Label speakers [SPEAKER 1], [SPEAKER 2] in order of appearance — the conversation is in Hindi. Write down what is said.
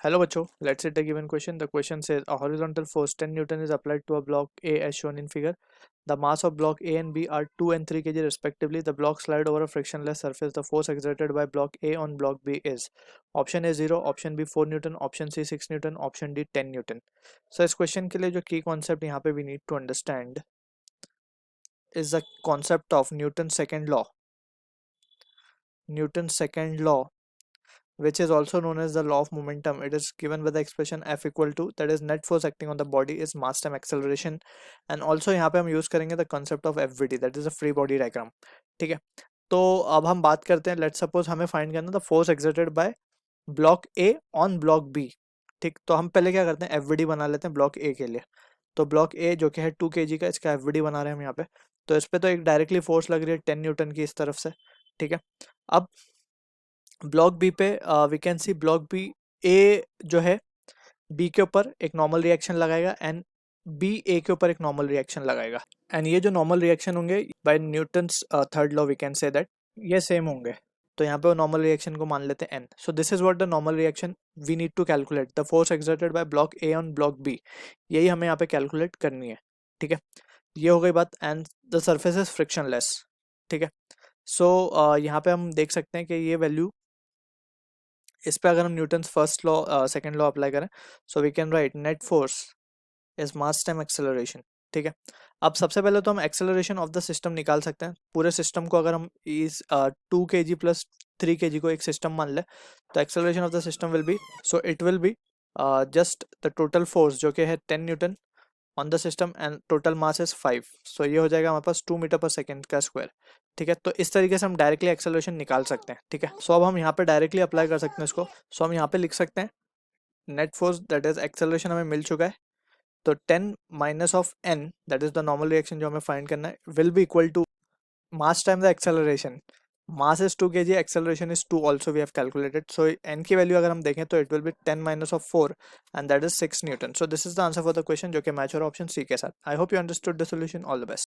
[SPEAKER 1] Hello बच्चों, let's say the given question. The question says a horizontal force 10 Newton is applied to a block A as shown in figure. The mass of block A and B are 2 and 3 kg respectively. The block slide over a frictionless surface. The force exerted by block A on block B is option A 0, option B 4 Newton, option C 6 Newton, option D 10 Newton. So इस क्वेश्चन के लिए जो की कॉन्सेप्ट यहाँ पे we need to understand is the concept of Newton's second law. Newton's second law, which is also known as the law of momentum. It is given by the expression F equal to, that is net force acting on the body is mass time acceleration. And also यहाँ पे हम यूज करेंगे the concept of FBD, that is a free body diagram. ठीक है, तो अब हम बात करते हैं. लेट्स सपोज हमें फाइंड करना the force exerted by block A on block B. ठीक, तो हम पहले क्या करते हैं, FBD बना लेते हैं ब्लॉक ए के लिए. तो ब्लॉक ए जो कि है 2 kg का, इसका FBD बना रहे हैं हम यहाँ पे. तो इस पे तो एक डायरेक्टली फोर्स लग रही है 10 न्यूटन की इस तरफ से. ठीक है, अब ब्लॉक बी पे we can see block B A जो है बी के ऊपर एक नॉर्मल रिएक्शन लगाएगा एंड बी ए के ऊपर एक नॉर्मल रिएक्शन लगाएगा. एंड ये जो नॉर्मल रिएक्शन होंगे by Newton's third law we can say that ये सेम होंगे. तो यहाँ पे वो नॉर्मल रिएक्शन को मान लेते हैं N. So this is what the normal reaction we need to calculate, the force exerted by block A on block B. यही हमें यहाँ पे कैलकुलेट करनी है. ठीक है, ये हो गई बात. And the surface is frictionless. ठीक है, सो यहाँ पे हम देख सकते हैं कि ये वैल्यू, इस पे अगर हम Newton's first law second law apply करें, so we can write net force is mass time acceleration. ठीक है, अब सबसे पहले तो हम एक्सेलरेशन ऑफ द सिस्टम निकाल सकते हैं. पूरे सिस्टम को अगर हम इस 2 kg प्लस 3 kg को एक सिस्टम मान ले, तो acceleration of the system will be, so it will be just the total force जो कि है 10 Newton on the system and total mass is 5. सो ये हो जाएगा हमारे पास 2 मीटर पर सेकेंड का स्क्वायर. ठीक है, तो इस तरीके से हम डायरेक्टली एक्सेलरेशन निकाल सकते हैं. ठीक है, सो अब हम यहाँ पे डायरेक्टली अप्लाई कर सकते हैं इसको. सो हम यहाँ पे लिख सकते हैं net force that is acceleration हमें मिल चुका है. तो 10 minus of n, that is the normal reaction जो हमें फाइंड करना है, will be equal to mass time the acceleration. Mass is 2 kg, acceleration is 2 also we have calculated. So n की वैल्यू अगर हम देखें तो it will be 10 minus of 4 and that is 6 newton. So this is the answer for the question जो कि मैच हो रहा है ऑप्शन सी के साथ. I hope you understood the solution. All the best.